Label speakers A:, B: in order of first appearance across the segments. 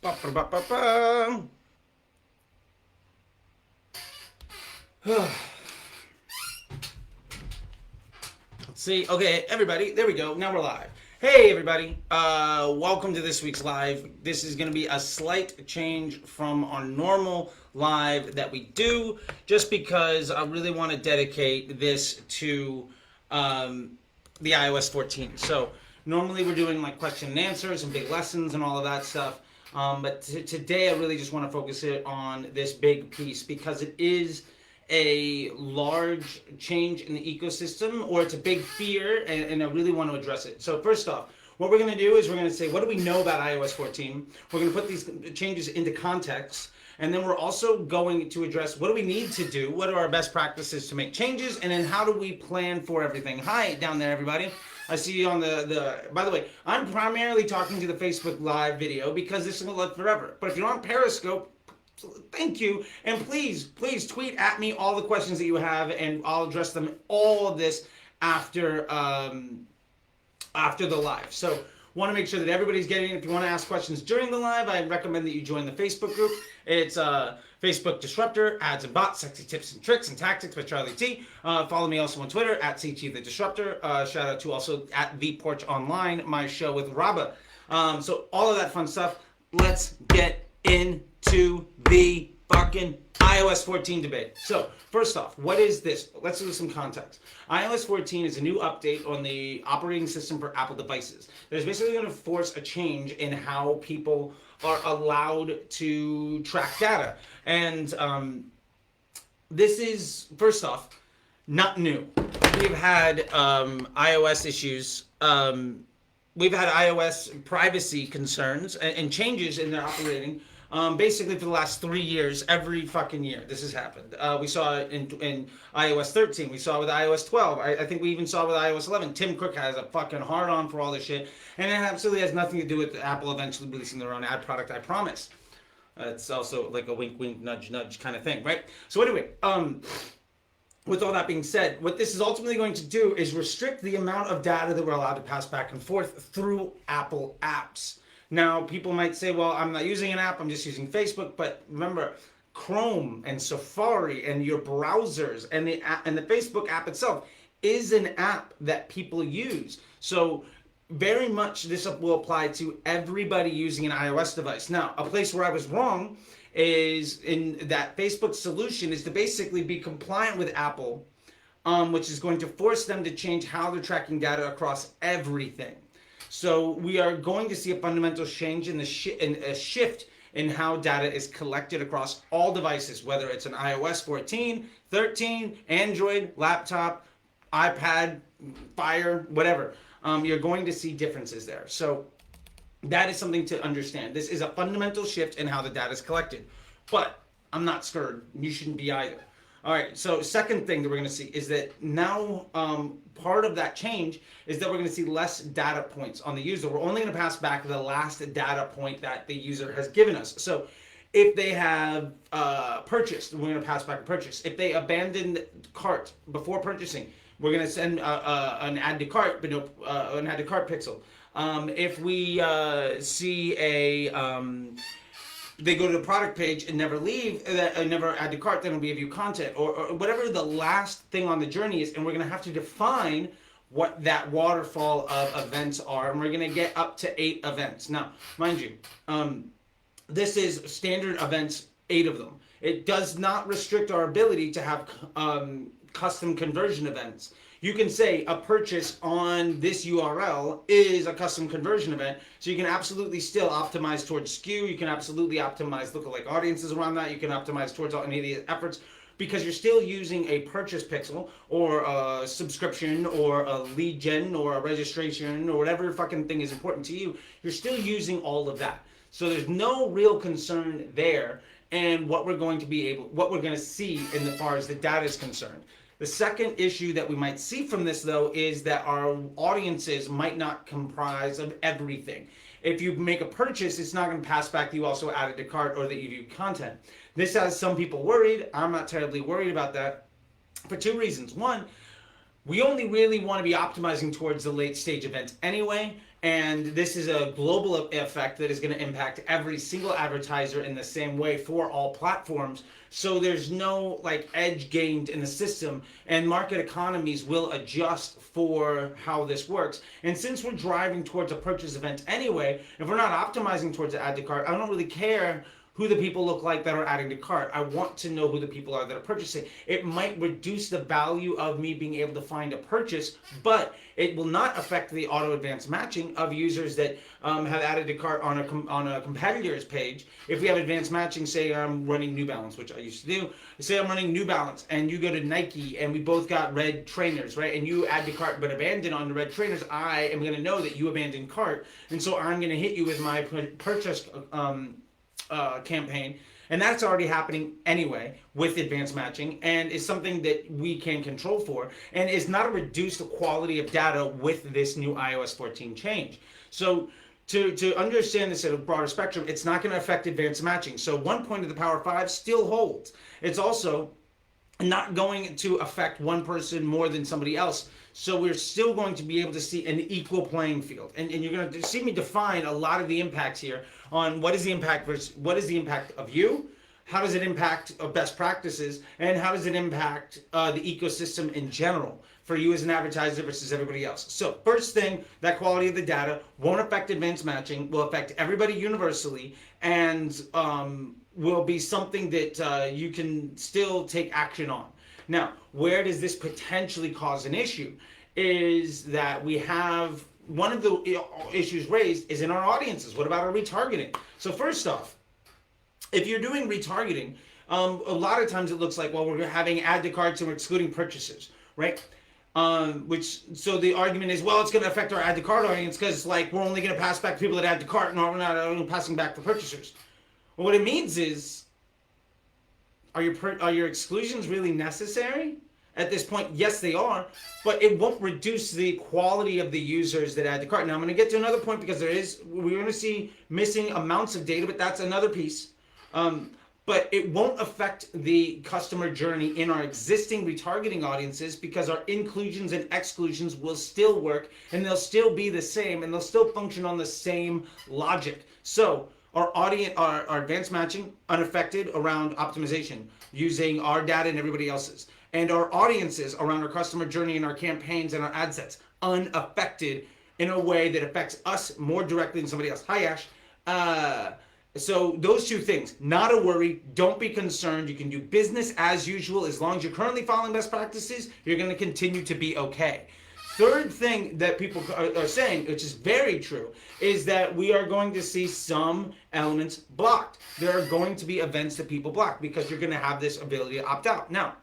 A: Ba, ba, ba, ba, ba. Let's see. Okay, everybody. There we go. Now we're live. Hey, everybody. Welcome to this week's live. This is going to be a slight change from our normal live that we do, just because I really want to dedicate this to the iOS 14. So normally we're doing like question and answers and big lessons and all of that stuff. But today I really just want to focus it on this big piece because it is a large change in the ecosystem, or it's a big fear, and I really want to address it. So first off, what we're going to do is we're going to say, what do we know about iOS 14? We're going to put these changes into context, and then we're also going to address what do we need to do, what are our best practices to make changes, and then how do we plan for everything. Hi down there, everybody. I see you on by the way, I'm primarily talking to the Facebook Live video because this will live forever. But if you're on Periscope, thank you, and please tweet at me all the questions that you have, and I'll address them all of this after the live. So want to make sure that everybody's getting it. If you want to ask questions during the live, I recommend that you join the Facebook group. It's Facebook Disruptor, Ads and Bots, Sexy Tips and Tricks and Tactics by Charlie T. Follow me also on Twitter at CT the Disruptor. Shout out to also at The Porch Online, my show with Rabba. So all of that fun stuff. Let's get into the fucking iOS 14 debate. So, first off, what is this? Let's do some context. iOS 14 is a new update on the operating system for Apple devices. There's basically going to force a change in how people are allowed to track data. And this is, first off, not new. We've had iOS issues. We've had iOS privacy concerns and changes in their operating basically for the last 3 years. Every fucking year this has happened. We saw it in iOS 13. We saw it with iOS 12. I think we even saw it with iOS 11. Tim Cook has a fucking hard on for all this shit, and it absolutely has nothing to do with Apple eventually releasing their own ad product, I promise. It's also like a wink wink nudge nudge kind of thing, right? So anyway, with all that being said, what this is ultimately going to do is restrict the amount of data that we're allowed to pass back and forth through Apple apps. Now, people might say, well, I'm not using an app, I'm just using Facebook. But remember, Chrome and Safari and your browsers and the Facebook app itself is an app that people use. So very much this will apply to everybody using an iOS device. Now, a place where I was wrong is in that Facebook's solution is to basically be compliant with Apple, which is going to force them to change how they're tracking data across everything. So we are going to see a fundamental change in a shift in how data is collected across all devices, whether it's an iOS 14, 13, Android, laptop, iPad, Fire, whatever. You're going to see differences there. So that is something to understand. This is a fundamental shift in how the data is collected. But I'm not scared. You shouldn't be either. All right, so second thing that we're going to see is that now part of that change is that we're going to see less data points on the user. We're only going to pass back the last data point that the user has given us. So if they have purchased, we're going to pass back a purchase. If they abandoned cart before purchasing, we're going to send an add to cart, but no, an add to cart pixel. If we see they go to the product page and never leave, never add to cart, then it'll be a view content, or whatever the last thing on the journey is, and we're going to have to define what that waterfall of events are, and we're going to get up to 8 events. Now, mind you, this is standard events, 8 of them. It does not restrict our ability to have custom conversion events. You can say a purchase on this URL is a custom conversion event, so you can absolutely still optimize towards SKU. You can absolutely optimize lookalike audiences around that. You can optimize towards any of these efforts because you're still using a purchase pixel or a subscription or a lead gen or a registration or whatever fucking thing is important to you. You're still using all of that. So there's no real concern there, and what we're going to see in as far as the data is concerned. The second issue that we might see from this, though, is that our audiences might not comprise of everything. If you make a purchase, it's not going to pass back that you also added to cart or that you view content. This has some people worried. I'm not terribly worried about that for 2 reasons. One, we only really want to be optimizing towards the late stage events anyway, And this is a global effect that is going to impact every single advertiser in the same way for all platforms. So there's no like edge gained in the system, and market economies will adjust for how this works. And since we're driving towards a purchase event anyway, if we're not optimizing towards the add to cart, I don't really care who the people look like that are adding to cart. I want to know who the people are that are purchasing. It might reduce the value of me being able to find a purchase, but it will not affect the auto advanced matching of users that have added to cart on a competitor's page. If we have advanced matching, say I'm running New Balance, which I used to do. Say I'm running New Balance, and you go to Nike, and we both got red trainers, right? And you add to cart but abandon on the red trainers. I am going to know that you abandoned cart, and so I'm going to hit you with my purchase campaign, and that's already happening anyway with advanced matching, and is something that we can control for, and is not a reduced quality of data with this new iOS 14 change. So to understand this at a broader spectrum, it's not going to affect advanced matching. So 1 point of the power 5 still holds. It's also not going to affect one person more than somebody else. So we're still going to be able to see an equal playing field. And you're going to see me define a lot of the impacts here on what is the impact versus what is the impact of you, how does it impact best practices, and how does it impact the ecosystem in general for you as an advertiser versus everybody else. So first thing, that quality of the data won't affect advanced matching, will affect everybody universally, and will be something that you can still take action on. Now, where does this potentially cause an issue is that we have one of the issues raised is in our audiences. What about our retargeting? So first off, if you're doing retargeting, a lot of times it looks like, well, we're having add to carts and we're excluding purchases, right? So the argument is, well, it's going to affect our add to cart audience because like we're only going to pass back people that add to cart, and we're not only passing back the purchasers. Well, what it means is, are your exclusions really necessary? At this point, yes, they are, but it won't reduce the quality of the users that add to cart. Now, I'm going to get to another point because we're going to see missing amounts of data, but that's another piece. But it won't affect the customer journey in our existing retargeting audiences because our inclusions and exclusions will still work, and they'll still be the same, and they'll still function on the same logic. So our audience, our advanced matching, unaffected around optimization, using our data and everybody else's. And our audiences around our customer journey and our campaigns and our ad sets, unaffected in a way that affects us more directly than somebody else. Hi, Ash. So those two things, not a worry, don't be concerned. You can do business as usual. As long as you're currently following best practices, you're going to continue to be okay. Third thing that people are saying, which is very true, is that we are going to see some elements blocked. There are going to be events that people block because you're going to have this ability to opt out. Now,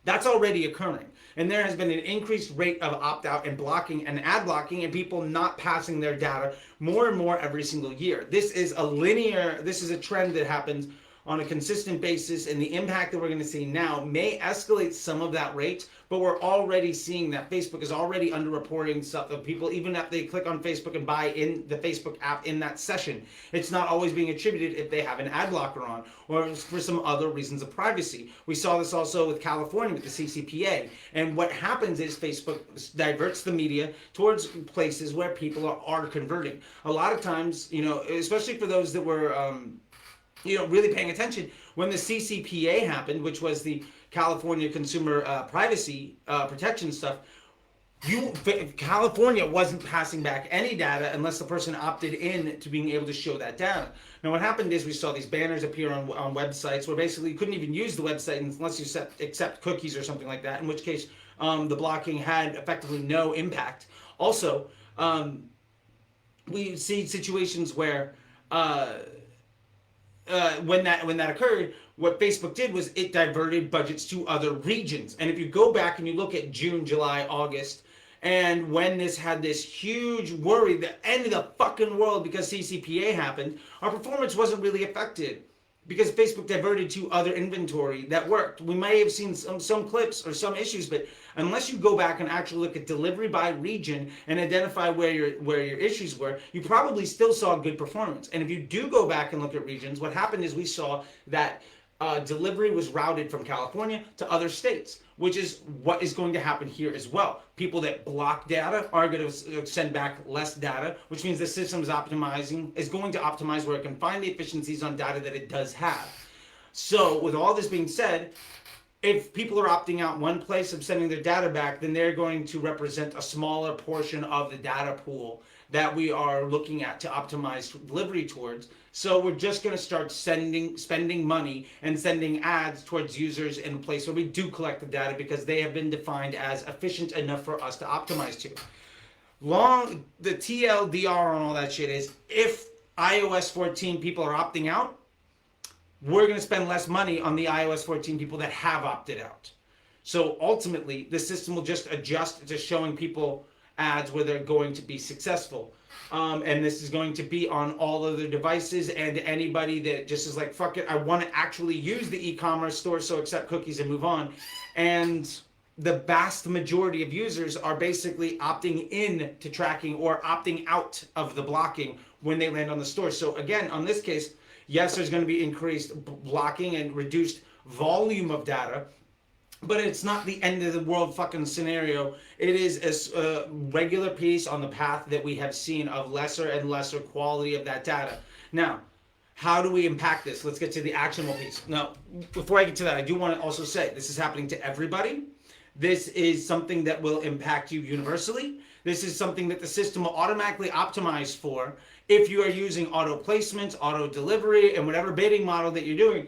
A: that's already occurring. And there has been an increased rate of opt-out and blocking and ad blocking and people not passing their data more and more every single year. This is a trend that happens on a consistent basis, and the impact that we're going to see now may escalate some of that rate, but we're already seeing that Facebook is already underreporting stuff of people, even if they click on Facebook and buy in the Facebook app in that session. It's not always being attributed if they have an ad blocker on or for some other reasons of privacy. We saw this also with California with the CCPA, and what happens is Facebook diverts the media towards places where people are converting. A lot of times, especially for those that were really paying attention when the CCPA happened, which was the California Consumer Privacy Protection stuff. California wasn't passing back any data unless the person opted in to being able to show that data. Now, what happened is we saw these banners appear on websites where basically you couldn't even use the website unless you accept cookies or something like that, in which case the blocking had effectively no impact. Also, we see situations where when that occurred, what Facebook did was it diverted budgets to other regions. And if you go back and you look at June, July, August, and when this had this huge worry, the end of the fucking world because CCPA happened, our performance wasn't really affected because Facebook diverted to other inventory that worked. We may have seen some clips or some issues, but unless you go back and actually look at delivery by region and identify where your issues were, you probably still saw good performance. And if you do go back and look at regions, what happened is we saw that delivery was routed from California to other states, which is what is going to happen here as well. People that block data are going to send back less data, which means the system is going to optimize where it can find the efficiencies on data that it does have. So with all this being said, if people are opting out one place of sending their data back, then they're going to represent a smaller portion of the data pool that we are looking at to optimize delivery towards. So we're just going to start spending money and sending ads towards users in a place where we do collect the data because they have been defined as efficient enough for us to optimize to. The TLDR on all that shit is if iOS 14 people are opting out, we're going to spend less money on the iOS 14 people that have opted out. So ultimately, the system will just adjust to showing people ads where they're going to be successful. And this is going to be on all of their devices, and anybody that just is like, fuck it, I want to actually use the e-commerce store, so accept cookies and move on. And the vast majority of users are basically opting in to tracking or opting out of the blocking when they land on the store. So again, on this case, yes, there's going to be increased blocking and reduced volume of data, but it's not the end of the world fucking scenario. It is a regular piece on the path that we have seen of lesser and lesser quality of that data. Now, how do we impact this? Let's get to the actionable piece. Now, before I get to that, I do want to also say this is happening to everybody. This is something that will impact you universally. This is something that the system will automatically optimize for if you are using auto placements, auto delivery, and whatever bidding model that you're doing.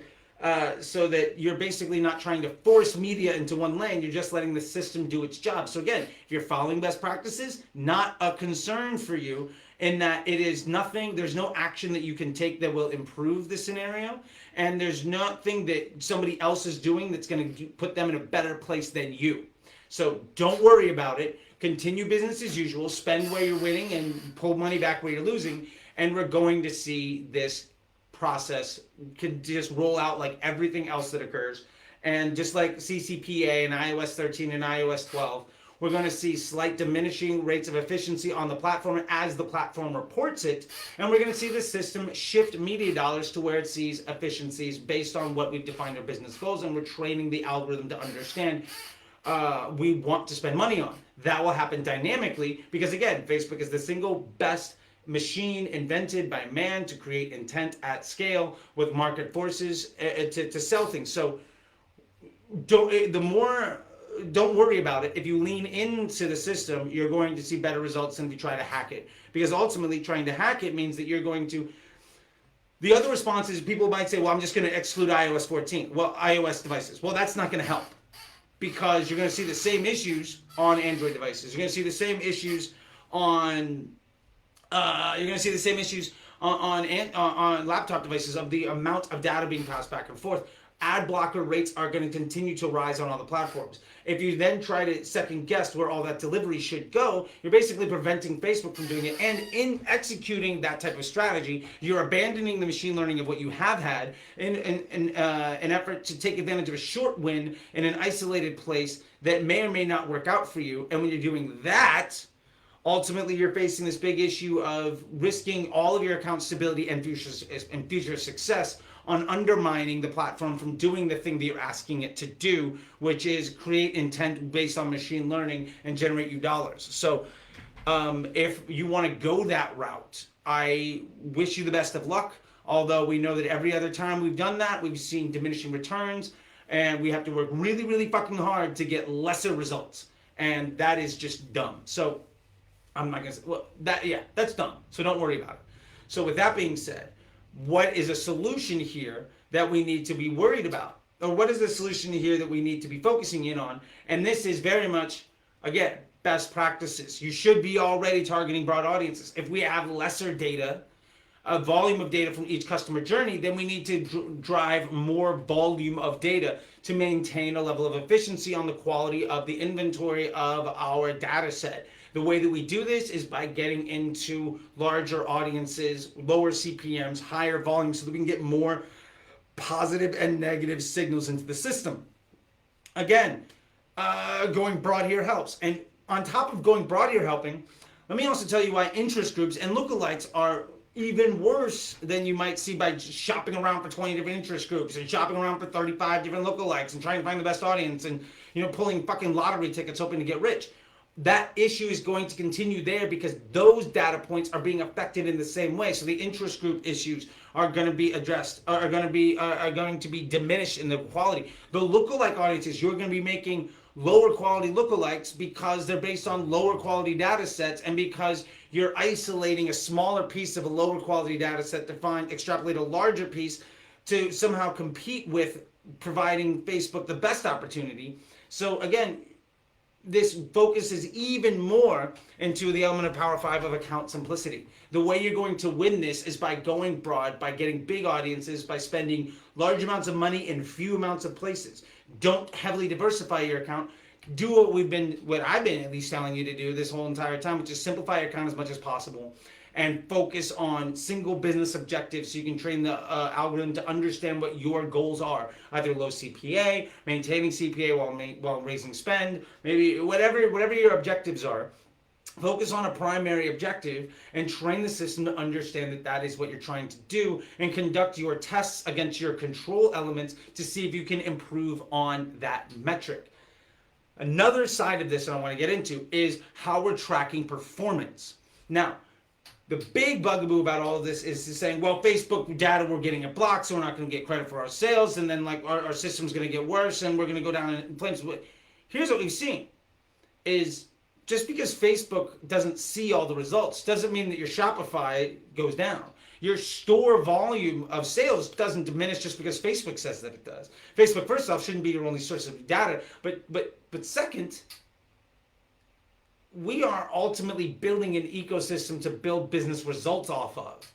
A: So that you're basically not trying to force media into one lane, you're just letting the system do its job. So again, if you're following best practices, not a concern for you in that it is nothing, there's no action that you can take that will improve the scenario, and there's nothing that somebody else is doing that's going to put them in a better place than you. So don't worry about it. Continue business as usual, spend where you're winning and pull money back where you're losing, and we're going to see this process could just roll out like everything else that occurs. And just like CCPA and iOS 13 and iOS 12, we're going to see slight diminishing rates of efficiency on the platform as the platform reports it. And we're going to see the system shift media dollars to where it sees efficiencies based on what we've defined our business goals. And we're training the algorithm to understand we want to spend money on. That will happen dynamically because, again, Facebook is the single best machine invented by man to create intent at scale with market forces to sell things. So don't worry about it. If you lean into the system, you're going to see better results than if you try to hack it. Because ultimately, trying to hack it means that you're going to. The other response is people might say, well, I'm just going to exclude iOS 14. Well, iOS devices. Well, that's not going to help because you're going to see the same issues on Android devices. You're going to see the same issues on on laptop devices of the amount of data being passed back and forth. Ad blocker rates are going to continue to rise on all the platforms. If you then try to second guess where all that delivery should go, you're basically preventing Facebook from doing it. And in executing that type of strategy, you're abandoning the machine learning of what you have had in an effort to take advantage of a short win in an isolated place that may or may not work out for you. And when you're doing that, ultimately, you're facing this big issue of risking all of your account stability and future success on undermining the platform from doing the thing that you're asking it to do, which is create intent based on machine learning and generate you dollars. So if you want to go that route, I wish you the best of luck. Although we know that every other time we've done that, we've seen diminishing returns, and we have to work really, really fucking hard to get lesser results. And that is just dumb. So I'm not gonna say, well, that's dumb. So don't worry about it. So with that being said, what is a solution here that we need to be worried about? Or what is the solution here that we need to be focusing in on? And this is very much, again, best practices. You should be already targeting broad audiences. If we have lesser data, a volume of data from each customer journey, then we need to drive more volume of data to maintain a level of efficiency on the quality of the inventory of our data set. The way that we do this is by getting into larger audiences, lower CPMs, higher volumes, so that we can get more positive and negative signals into the system. Again, going broad here helps. And on top of going broad here helping, let me also tell you why interest groups and lookalikes are even worse than you might see by shopping around for 20 different interest groups and shopping around for 35 different lookalikes and trying to find the best audience and, pulling fucking lottery tickets hoping to get rich. That issue is going to continue there because those data points are being affected in the same way. So the interest group issues are going to be addressed, are going to be diminished in the quality. The lookalike audiences, you're going to be making lower quality lookalikes because they're based on lower quality data sets, and because you're isolating a smaller piece of a lower quality data set to extrapolate a larger piece to somehow compete with providing Facebook the best opportunity. So again, this focuses even more into the element of Power 5 of account simplicity. The way you're going to win this is by going broad, by getting big audiences, by spending large amounts of money in few amounts of places. Don't heavily diversify your account. Do what I've been at least telling you to do this whole entire time, which is simplify your account as much as possible and focus on single business objectives so you can train the algorithm to understand what your goals are. Either low CPA, maintaining CPA while raising spend, maybe whatever your objectives are. Focus on a primary objective and train the system to understand that that is what you're trying to do, and conduct your tests against your control elements to see if you can improve on that metric. Another side of this that I want to get into is how we're tracking performance. Now, the big bugaboo about all of this is saying, well, Facebook data, we're getting it blocked, so we're not going to get credit for our sales, and then like our system's going to get worse, and we're going to go down in flames. But here's what we've seen is, just because Facebook doesn't see all the results doesn't mean that your Shopify goes down. Your store volume of sales doesn't diminish just because Facebook says that it does. Facebook, first off, shouldn't be your only source of data, but second, we are ultimately building an ecosystem to build business results off of.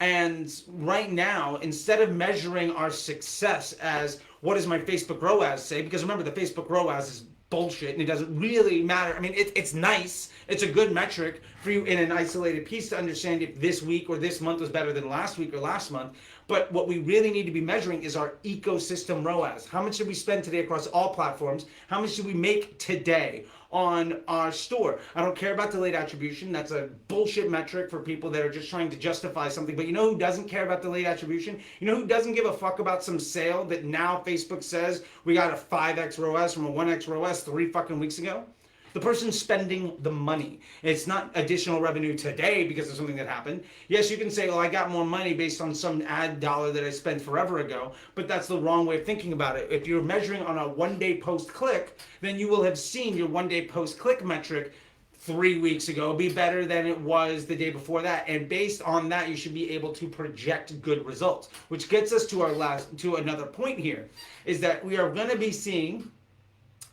A: And right now, instead of measuring our success as what does my Facebook ROAS say, because remember, the Facebook ROAS is bullshit and it doesn't really matter. I mean, it's nice. It's a good metric for you in an isolated piece to understand if this week or this month was better than last week or last month. But what we really need to be measuring is our ecosystem ROAS. How much did we spend today across all platforms? How much did we make today on our store? I don't care about delayed attribution. That's a bullshit metric for people that are just trying to justify something. But you know who doesn't care about delayed attribution? You know who doesn't give a fuck about some sale that now Facebook says we got a 5x ROAS from a 1x ROAS 3 fucking weeks ago? The person spending the money. It's not additional revenue today because of something that happened. Yes, you can say, well, I got more money based on some ad dollar that I spent forever ago, but that's the wrong way of thinking about it. If you're measuring on a one-day post-click, then you will have seen your one-day post-click metric 3 weeks ago be better than it was the day before that. And based on that, you should be able to project good results, which gets us to another point here, is that we are going to be seeing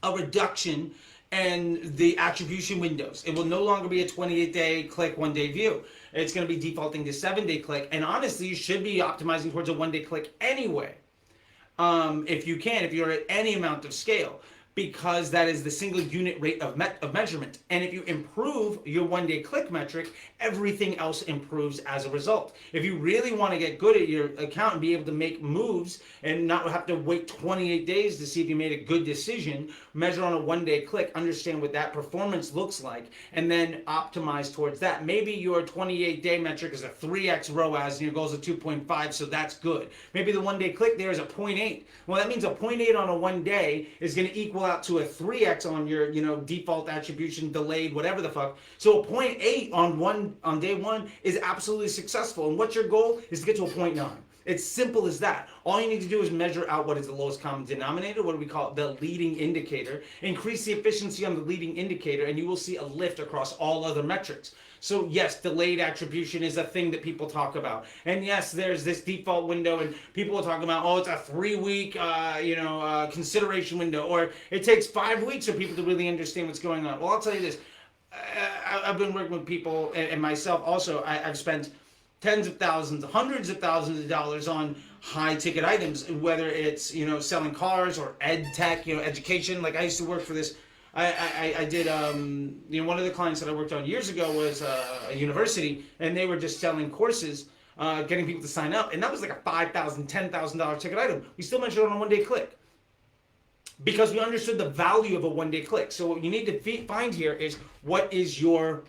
A: a reduction and the attribution windows. It will no longer be a 28-day click, 1-day view. It's going to be defaulting to 7-day click. And honestly, you should be optimizing towards a 1-day click anyway, if you can, if you're at any amount of scale, because that is the single unit rate of measurement. And if you improve your 1-day click metric, everything else improves as a result. If you really want to get good at your account and be able to make moves and not have to wait 28 days to see if you made a good decision, measure on a 1-day click, understand what that performance looks like, and then optimize towards that. Maybe your 28-day metric is a 3x ROAS and your goal is a 2.5, so that's good. Maybe the 1-day click there is a 0.8. Well, that means a 0.8 on a 1 day is going to equal out to a 3x on your default attribution, delayed, whatever the fuck. So a 0.8 on day one is absolutely successful. And what's your goal? Is to get to a 0.9. It's simple as that. All you need to do is measure out what is the lowest common denominator, what do we call it, the leading indicator. Increase the efficiency on the leading indicator, and you will see a lift across all other metrics. So yes, delayed attribution is a thing that people talk about. And yes, there's this default window, and people will talk about, oh, it's a 3-week consideration window, or it takes 5 weeks for people to really understand what's going on. Well, I'll tell you this. I've been working with people, and myself also, I've spent tens of thousands, hundreds of thousands of dollars on high ticket items, whether it's, selling cars or ed tech, education. Like I used to work for this. I did, one of the clients that I worked on years ago was a university, and they were just selling courses, getting people to sign up. And that was like a $5,000, $10,000 ticket item. We still measured on a 1-day click because we understood the value of a 1-day click. So what you need to find here is what is your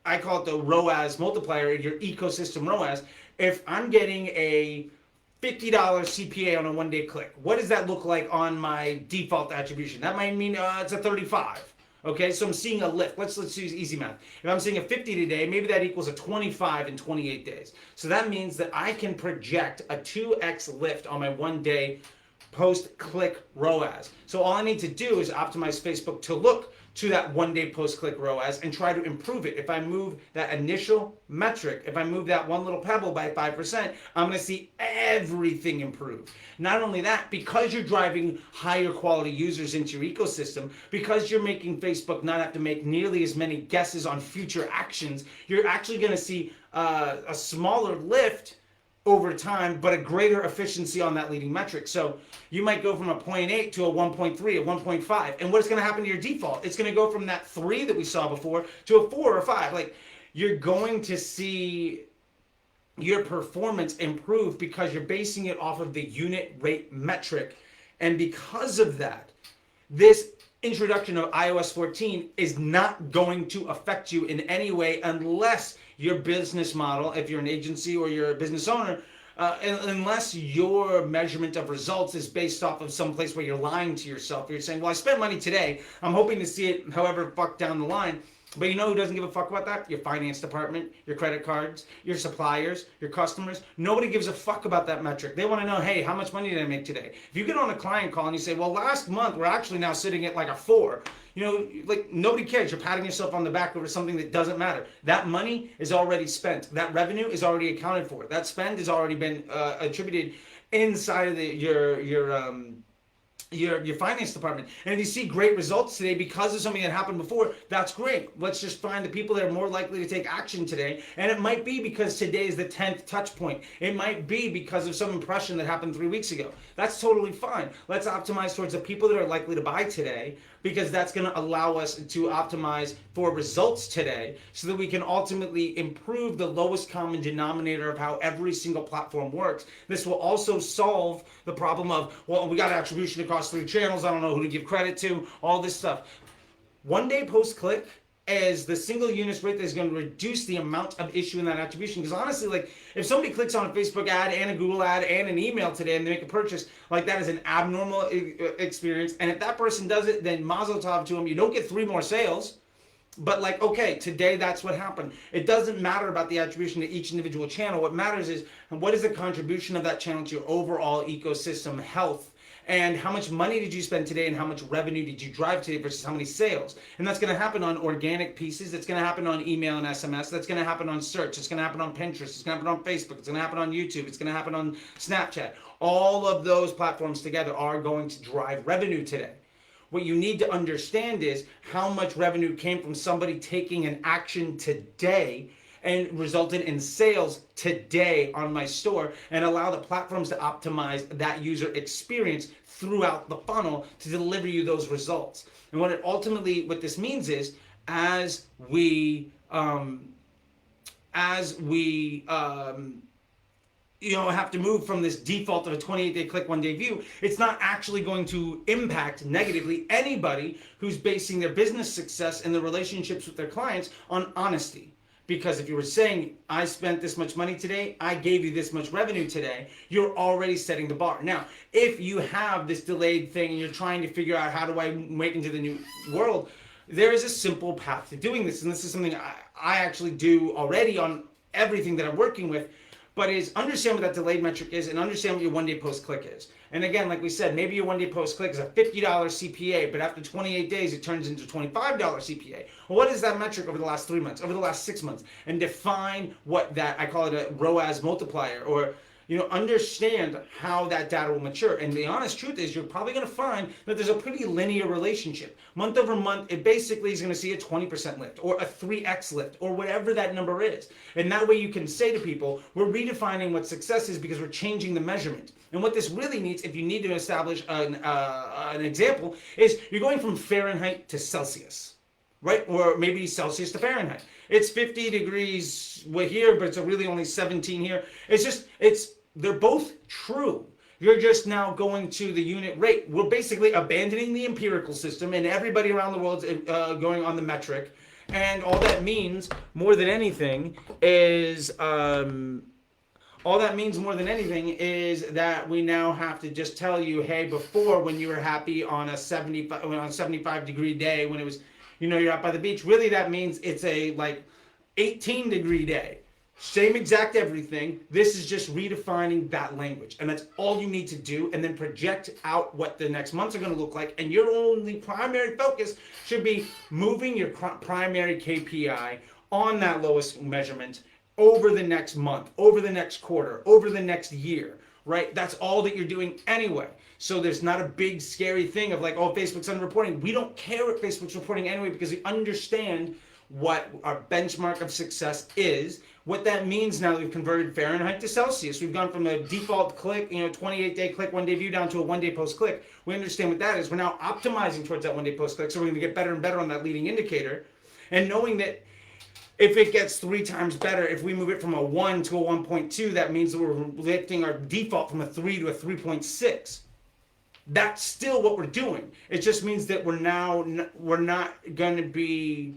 A: I call it the ROAS multiplier, your ecosystem ROAS. If I'm getting a $50 CPA on a one-day click, what does that look like on my default attribution? That might mean it's a 35. Okay, so I'm seeing a lift. Let's use easy math. If I'm seeing a 50 today, maybe that equals a 25 in 28 days. So that means that I can project a 2x lift on my one-day post-click ROAS. So all I need to do is optimize Facebook to look to that one-day post-click ROAS and try to improve it. If I move that initial metric, if I move that one little pebble by 5%, I'm going to see everything improve. Not only that, because you're driving higher quality users into your ecosystem, because you're making Facebook not have to make nearly as many guesses on future actions, you're actually going to see a smaller lift over time, but a greater efficiency on that leading metric. So you might go from a 0.8 to a 1.3, a 1.5. And what's going to happen to your default? It's going to go from that 3 that we saw before to a 4 or 5. Like, you're going to see your performance improve because you're basing it off of the unit rate metric. And because of that, this introduction of iOS 14 is not going to affect you in any way unless your business model, if you're an agency or you're a business owner, unless your measurement of results is based off of some place where you're lying to yourself. You're saying, well, I spent money today. I'm hoping to see it however fuck down the line. But you know who doesn't give a fuck about that? Your finance department, your credit cards, your suppliers, your customers. Nobody gives a fuck about that metric. They want to know, hey, how much money did I make today? If you get on a client call and you say, well, last month we're actually now sitting at like a 4. You know, like, nobody cares. You're patting yourself on the back over something that doesn't matter. That money is already spent. That revenue is already accounted for. That spend has already been attributed inside of your finance department. And if you see great results today because of something that happened before, that's great. Let's just find the people that are more likely to take action today. And it might be because today is the 10th touch point. It might be because of some impression that happened 3 weeks ago. That's totally fine. Let's optimize towards the people that are likely to buy today, because that's going to allow us to optimize for results today so that we can ultimately improve the lowest common denominator of how every single platform works. This will also solve the problem of, well, we got attribution across 3 channels. I don't know who to give credit to, all this stuff. One day post click as the single units rate that is going to reduce the amount of issue in that attribution. Because honestly, like, if somebody clicks on a Facebook ad and a Google ad and an email today and they make a purchase, like, that is an abnormal experience. And if that person does it, then mazel tov to them. You don't get 3 more sales. But, like, okay, today that's what happened. It doesn't matter about the attribution to each individual channel. What matters is, what is the contribution of that channel to your overall ecosystem health? And how much money did you spend today, and how much revenue did you drive today versus how many sales? And that's going to happen on organic pieces. It's going to happen on email and SMS. That's going to happen on search. It's going to happen on Pinterest. It's going to happen on Facebook. It's going to happen on YouTube. It's going to happen on Snapchat. All of those platforms together are going to drive revenue today. What you need to understand is how much revenue came from somebody taking an action today and resulted in sales today on my store, and allow the platforms to optimize that user experience throughout the funnel to deliver you those results. And what this means is, as we have to move from this default of a 28-day click, one-day view, it's not actually going to impact negatively anybody who's basing their business success and their relationships with their clients on honesty. Because if you were saying, I spent this much money today, I gave you this much revenue today, you're already setting the bar. Now, if you have this delayed thing and you're trying to figure out, how do I make into the new world, there is a simple path to doing this. And this is something I actually do already on everything that I'm working with. But is understand what that delayed metric is, and understand what your one-day post-click is. And again, like we said, maybe your one-day post-click is a $50 CPA, but after 28 days, it turns into $25 CPA. Well, what is that metric over the last 3 months, over the last 6 months? And define what that, I call it a ROAS multiplier, or understand how that data will mature. And the honest truth is, you're probably going to find that there's a pretty linear relationship. Month over month, it basically is going to see a 20% lift or a 3x lift or whatever that number is. And that way you can say to people, we're redefining what success is because we're changing the measurement. And what this really needs, if you need to establish an example, is you're going from Fahrenheit to Celsius, right? Or maybe Celsius to Fahrenheit. It's 50 degrees here, but it's really only 17 here. They're both true. You're just now going to the unit rate. We're basically abandoning the empirical system, and everybody around the world is going on the metric. And all that means more than anything is that we now have to just tell you, hey, before, when you were happy on a 75-degree day, when it was, you're out by the beach, really that means it's a like 18-degree day. Same exact everything. This is just redefining that language. And that's all you need to do. And then project out what the next months are going to look like. And your only primary focus should be moving your primary KPI on that lowest measurement over the next month, over the next quarter, over the next year, right? That's all that you're doing anyway. So there's not a big scary thing of like, oh, Facebook's underreporting. We don't care what Facebook's reporting anyway, because we understand what our benchmark of success is. What that means now that we've converted Fahrenheit to Celsius. We've gone from a default click, 28-day click, 1-day view, down to a 1-day post click. We understand what that is. We're now optimizing towards that 1-day post click, so we're going to get better and better on that leading indicator. And knowing that if it gets 3 times better, if we move it from a 1 to a 1.2, that means that we're lifting our default from a 3 to a 3.6. That's still what we're doing. It just means that we're not going to be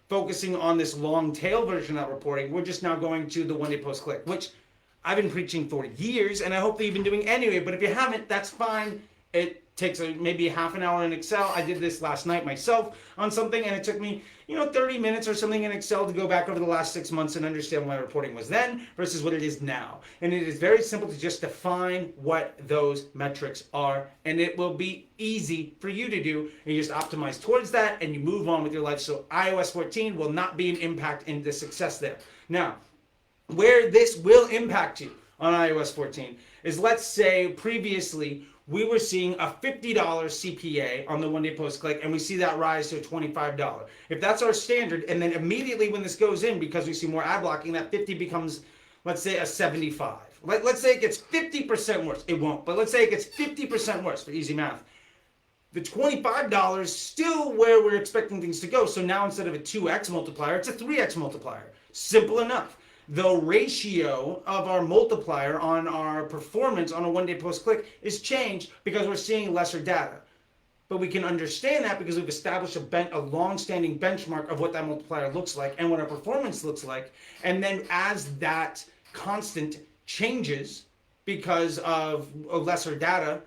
A: focusing on this long tail version of that reporting. We're just now going to the 1-day post click, which I've been preaching for years, and I hope that you've been doing anyway. But if you haven't, that's fine. It takes maybe half an hour in Excel. I did this last night myself on something, and it took me 30 minutes or something in Excel to go back over the last 6 months and understand what my reporting was then versus what it is now. And it is very simple to just define what those metrics are, and it will be easy for you to do. And you just optimize towards that, and you move on with your life. So iOS 14 will not be an impact in the success there. Now, where this will impact you on iOS 14 is, let's say previously we were seeing a $50 CPA on the 1-day post click, and we see that rise to a $25. If that's our standard, and then immediately when this goes in, because we see more ad blocking, that 50 becomes, let's say, a 75. Let's say it gets 50% worse. It won't, but let's say it gets 50% worse for easy math. The $25 still where we're expecting things to go. So now instead of a 2x multiplier, it's a 3x multiplier. Simple enough. The ratio of our multiplier on our performance on a 1-day post click is changed because we're seeing lesser data. But we can understand that because we've established a long-standing benchmark of what that multiplier looks like and what our performance looks like. And then as that constant changes because of lesser data,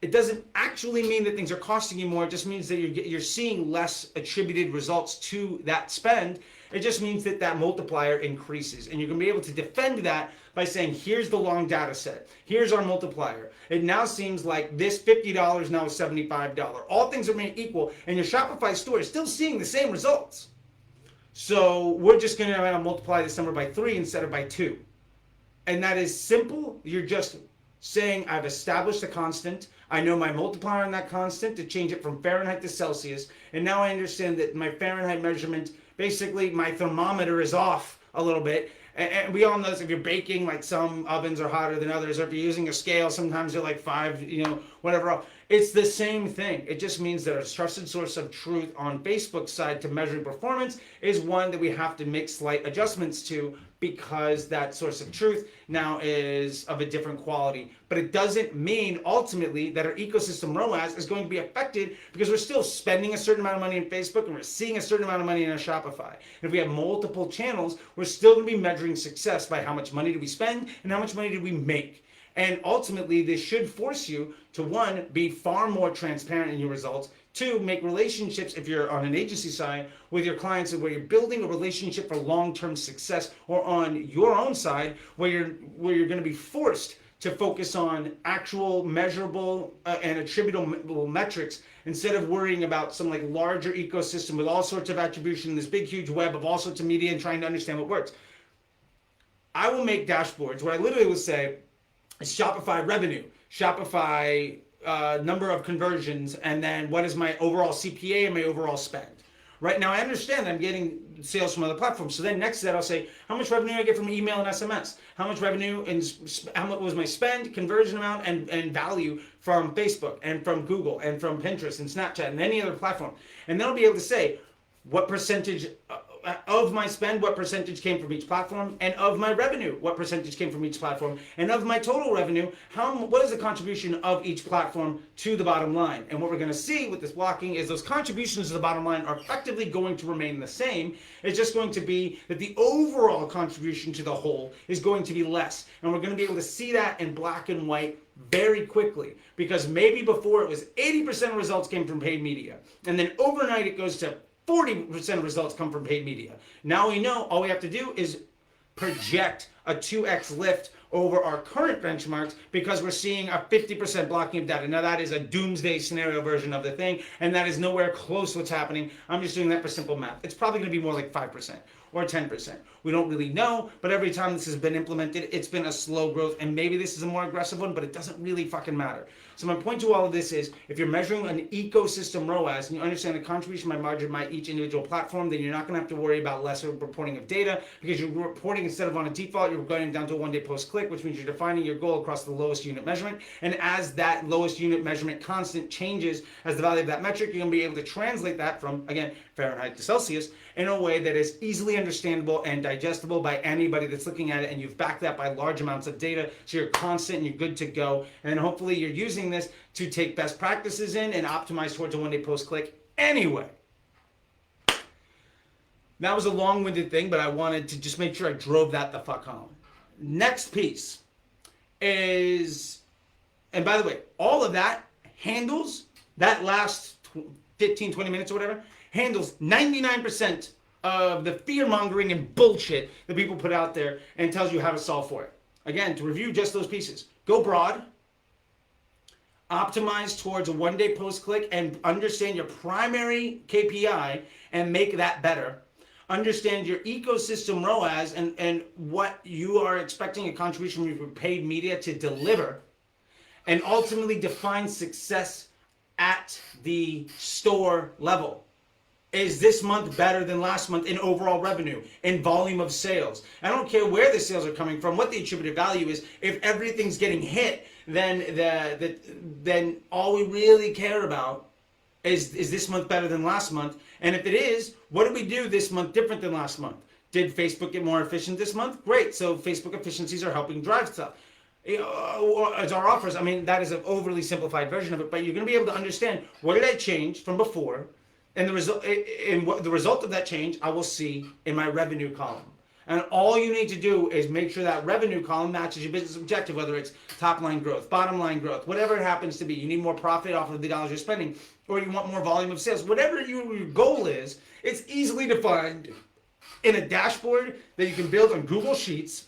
A: it doesn't actually mean that things are costing you more. It just means that you're seeing less attributed results to that spend. It just means that that multiplier increases, and you're going to be able to defend that by saying, here's the long data set. Here's our multiplier. It now seems like this $50 now is $75. All things are made equal, and your Shopify store is still seeing the same results. So we're just going to multiply this number by 3 instead of by 2. And that is simple. You're just saying, I've established a constant. I know my multiplier on that constant to change it from Fahrenheit to Celsius. And now I understand that my Fahrenheit measurement, basically my thermometer is off a little bit. And we all know this, if you're baking, like some ovens are hotter than others, or if you're using a scale, sometimes they're like 5, whatever else. It's the same thing. It just means that a trusted source of truth on Facebook's side to measuring performance is one that we have to make slight adjustments to, because that source of truth now is of a different quality. But it doesn't mean ultimately that our ecosystem ROAS is going to be affected, because we're still spending a certain amount of money in Facebook and we're seeing a certain amount of money in our Shopify. And if we have multiple channels, we're still going to be measuring success by how much money do we spend and how much money do we make. And ultimately, this should force you to, 1, be far more transparent in your results, 2, make relationships, if you're on an agency side, with your clients, where you're building a relationship for long-term success, or on your own side, where you're going to be forced to focus on actual measurable and attributable metrics, instead of worrying about some like larger ecosystem with all sorts of attribution, this big huge web of all sorts of media, and trying to understand what works. I will make dashboards where I literally will say, Shopify revenue, Shopify number of conversions, and then what is my overall CPA and my overall spend. Right now, I understand I'm getting sales from other platforms. So then next to that, I'll say, how much revenue I get from email and SMS? How much revenue and how much was my spend, conversion amount, and value from Facebook and from Google and from Pinterest and Snapchat and any other platform? And then I'll be able to say what percentage of my spend, what percentage came from each platform, and of my revenue, what percentage came from each platform, and of my total revenue, what is the contribution of each platform to the bottom line. And what we're going to see with this blocking is those contributions to the bottom line are effectively going to remain the same. It's just going to be that the overall contribution to the whole is going to be less. And we're going to be able to see that in black and white very quickly, because maybe before it was 80% of results came from paid media, and then overnight it goes to 40% of results come from paid media. Now we know all we have to do is project a 2x lift over our current benchmarks, because we're seeing a 50% blocking of data. Now that is a doomsday scenario version of the thing, and that is nowhere close to what's happening. I'm just doing that for simple math. It's probably going to be more like 5% or 10%. We don't really know, but every time this has been implemented, it's been a slow growth, and maybe this is a more aggressive one, but it doesn't really fucking matter. So my point to all of this is, if you're measuring an ecosystem ROAS and you understand the contribution by margin by each individual platform, then you're not going to have to worry about lesser reporting of data, because you're reporting, instead of on a default, you're going down to a one-day post-click, which means you're defining your goal across the lowest unit measurement. And as that lowest unit measurement constant changes as the value of that metric, you're going to be able to translate that from, again, Fahrenheit to Celsius in a way that is easily understandable and digestible by anybody that's looking at it, and you've backed that by large amounts of data, so you're constant and you're good to go. And then hopefully you're using this to take best practices in and optimize towards a one-day post-click anyway. That was a long-winded thing, but I wanted to just make sure I drove that the fuck home. Next piece is, and by the way, all of that handles, that last 15, 20 minutes or whatever, handles 99% of the fear-mongering and bullshit that people put out there, and tells you how to solve for it. Again, to review just those pieces: go broad, optimize towards a one-day post-click, and understand your primary KPI and make that better. Understand your ecosystem ROAS and what you are expecting a contribution from your paid media to deliver, and ultimately define success at the store level. Is this month better than last month in overall revenue, in volume of sales? I don't care where the sales are coming from, what the attributed value is. If everything's getting hit, then all we really care about is this month better than last month? And if it is, what did we do this month different than last month? Did Facebook get more efficient this month? Great, so Facebook efficiencies are helping drive stuff. As our offers, I mean, that is an overly simplified version of it, but you're going to be able to understand, what did I change from before? And the result of that change, I will see in my revenue column. And all you need to do is make sure that revenue column matches your business objective, whether it's top line growth, bottom line growth, whatever it happens to be. You need more profit off of the dollars you're spending, or you want more volume of sales. Whatever your goal is, it's easily defined in a dashboard that you can build on Google Sheets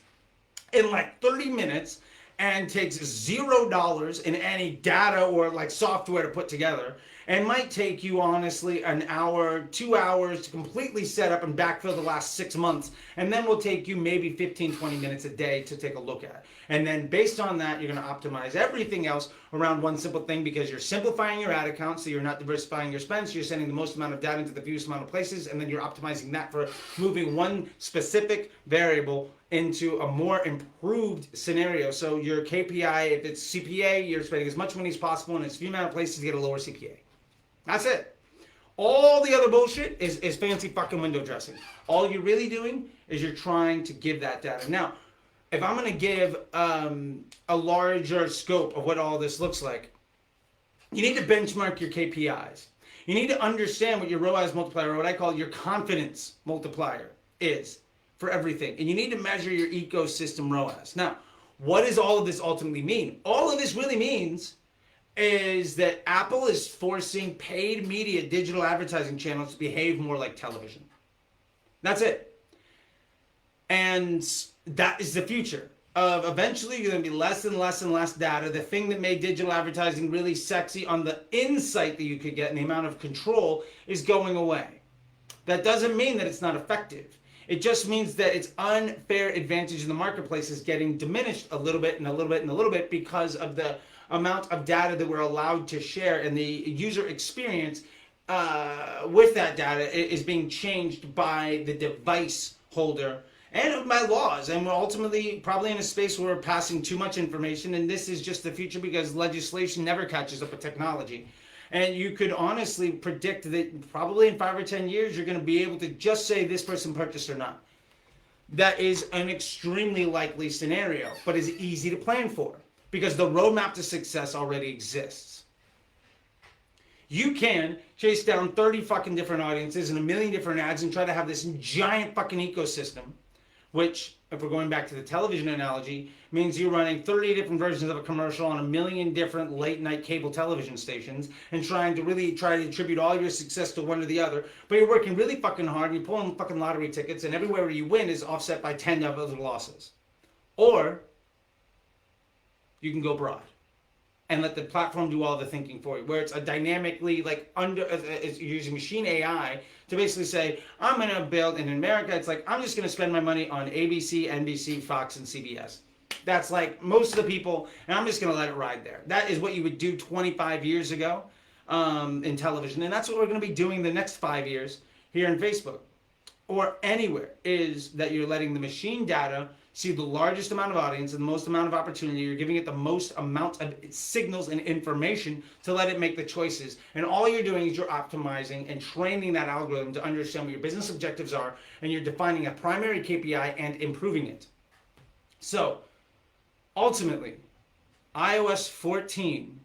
A: in like 30 minutes, and takes $0 in any data or like software to put together, and might take you honestly an hour, 2 hours to completely set up and backfill the last 6 months, and then will take you maybe 15, 20 minutes a day to take a look at. And then based on that, you're going to optimize everything else around one simple thing, because you're simplifying your ad account, so you're not diversifying your spend, so you're sending the most amount of data into the fewest amount of places, and then you're optimizing that for moving one specific variable into a more improved scenario. So your KPI, if it's CPA, you're spending as much money as possible in as few amount of places to get a lower CPA. That's it. All the other bullshit is fancy fucking window dressing. All you're really doing is you're trying to give that data. Now, if I'm going to give a larger scope of what all this looks like, you need to benchmark your KPIs. You need to understand what your ROAS multiplier, or what I call your confidence multiplier, is for everything. And you need to measure your ecosystem ROAS. Now, what does all of this ultimately mean? All of this really means is that Apple is forcing paid media digital advertising channels to behave more like television. That's it. And that is the future. Eventually, you're going to be less and less and less data. The thing that made digital advertising really sexy on the insight that you could get and the amount of control is going away. That doesn't mean that it's not effective. It just means that its unfair advantage in the marketplace is getting diminished a little bit and a little bit and a little bit, because of the amount of data that we're allowed to share, and the user experience with that data is being changed by the device holder and by laws. And we're ultimately probably in a space where we're passing too much information, and this is just the future, because legislation never catches up with technology. And you could honestly predict that probably in 5 or 10 years, you're going to be able to just say this person purchased or not. That is an extremely likely scenario, but is easy to plan for because the roadmap to success already exists. You can chase down 30 fucking different audiences and a million different ads and try to have this giant fucking ecosystem, which, if we're going back to the television analogy, means you're running 30 different versions of a commercial on a million different late night cable television stations and trying to attribute all your success to one or the other. But you're working really fucking hard and you're pulling fucking lottery tickets and everywhere where you win is offset by 10 other losses. Or you can go broad and let the platform do all the thinking for you, where it's a dynamically, like, it's using machine AI to basically say, I'm going to build, and in America, it's like, I'm just going to spend my money on ABC, NBC, Fox, and CBS. That's like most of the people, and I'm just going to let it ride there. That is what you would do 25 years ago in television, and that's what we're going to be doing the next 5 years here in Facebook or anywhere, is that you're letting the machine data see the largest amount of audience and the most amount of opportunity. You're giving it the most amount of signals and information to let it make the choices. And all you're doing is you're optimizing and training that algorithm to understand what your business objectives are, and you're defining a primary KPI and improving it. So, ultimately, iOS 14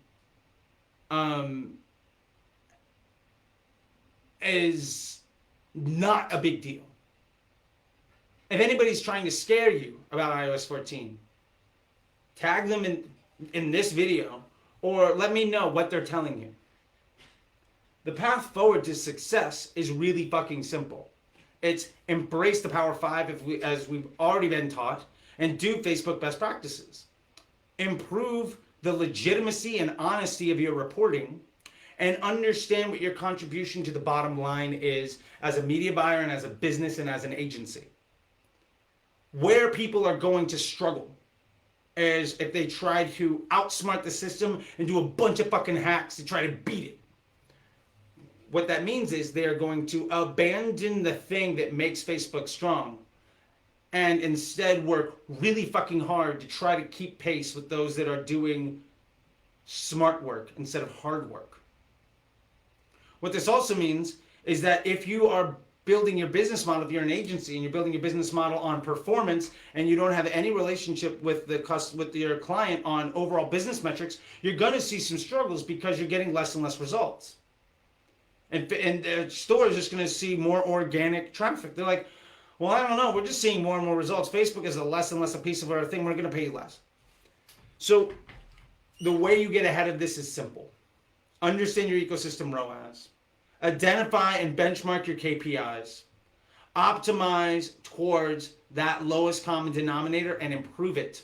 A: is not a big deal. If anybody's trying to scare you about iOS 14, tag them in this video or let me know what they're telling you. The path forward to success is really fucking simple. It's embrace the Power 5 as we've already been taught, and do Facebook best practices. Improve the legitimacy and honesty of your reporting, and understand what your contribution to the bottom line is as a media buyer and as a business and as an agency. Where people are going to struggle is if they try to outsmart the system and do a bunch of fucking hacks to try to beat it. What that means is they are going to abandon the thing that makes Facebook strong and instead work really fucking hard to try to keep pace with those that are doing smart work instead of hard work. What this also means is that if you are building your business model, if you're an agency and you're building your business model on performance and you don't have any relationship with your client on overall business metrics, you're going to see some struggles because you're getting less and less results. And the store is just going to see more organic traffic. They're like, well, I don't know. We're just seeing more and more results. Facebook is less and less a piece of our thing. We're going to pay you less. So the way you get ahead of this is simple. Understand your ecosystem ROAS. Identify and benchmark your KPIs. Optimize towards that lowest common denominator and improve it.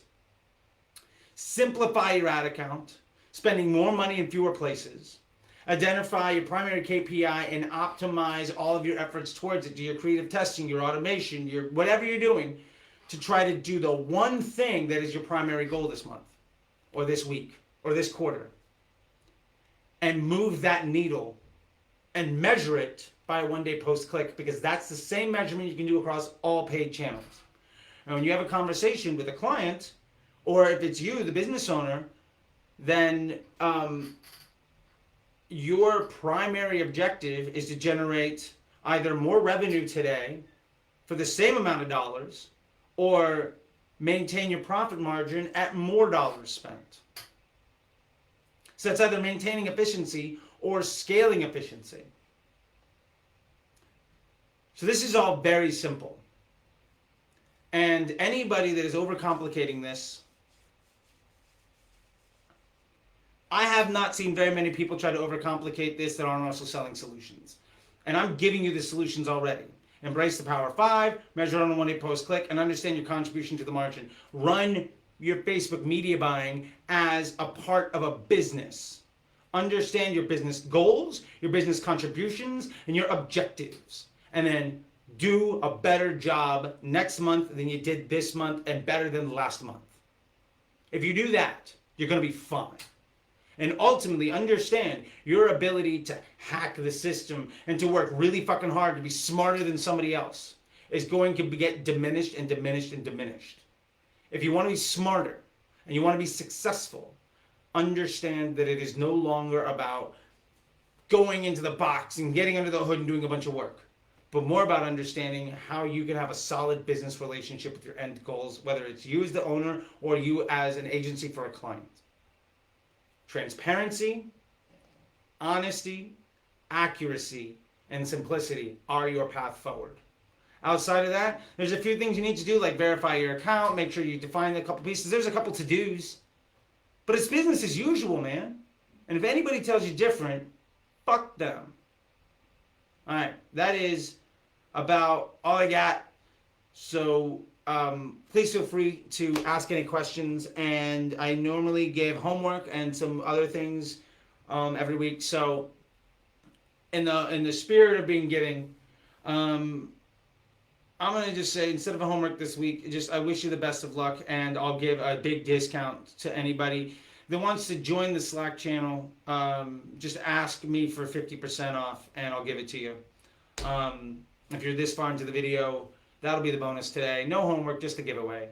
A: Simplify your ad account, spending more money in fewer places. Identify your primary KPI and optimize all of your efforts towards it. Do your creative testing, your automation, your whatever you're doing to try to do the one thing that is your primary goal this month or this week or this quarter. And move that needle and measure it by a one-day post-click, because that's the same measurement you can do across all paid channels. And when you have a conversation with a client, or if it's you, the business owner, then your primary objective is to generate either more revenue today for the same amount of dollars, or maintain your profit margin at more dollars spent. So it's either maintaining efficiency or scaling efficiency. So this is all very simple. And anybody that is overcomplicating this, I have not seen very many people try to overcomplicate this that aren't also selling solutions. And I'm giving you the solutions already. Embrace the Power 5, measure on a one-day post-click, and understand your contribution to the margin. Run your Facebook media buying as a part of a business. Understand your business goals, your business contributions, and your objectives. And then do a better job next month than you did this month, and better than last month. If you do that, you're going to be fine. And ultimately understand your ability to hack the system and to work really fucking hard to be smarter than somebody else is going to get diminished and diminished and diminished. If you want to be smarter and you want to be successful, understand that it is no longer about going into the box and getting under the hood and doing a bunch of work, but more about understanding how you can have a solid business relationship with your end goals, whether it's you as the owner or you as an agency for a client. Transparency, honesty, accuracy, and simplicity are your path forward. Outside of that, there's a few things you need to do, like verify your account, make sure you define a couple pieces. There's a couple to-dos. But it's business as usual, man. And if anybody tells you different, fuck them. All right, that is about all I got. So please feel free to ask any questions. And I normally give homework and some other things every week. So in the spirit of being giving, I'm going to just say, instead of a homework this week, just I wish you the best of luck, and I'll give a big discount to anybody that wants to join the Slack channel. Just ask me for 50% off, and I'll give it to you. If you're this far into the video, that'll be the bonus today. No homework, just a giveaway.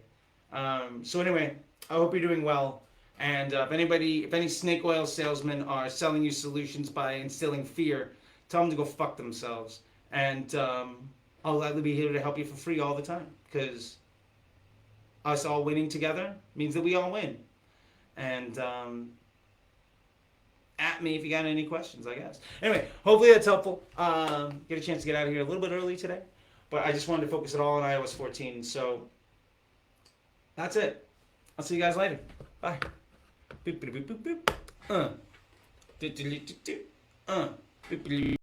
A: So anyway, I hope you're doing well. And if any snake oil salesmen are selling you solutions by instilling fear, tell them to go fuck themselves. And I'll gladly be here to help you for free all the time, because us all winning together means that we all win. And at me if you got any questions, I guess. Anyway, hopefully that's helpful. Get a chance to get out of here a little bit early today, but I just wanted to focus it all on iOS 14. So that's it. I'll see you guys later. Bye. Boop, boop, boop, boop, boop.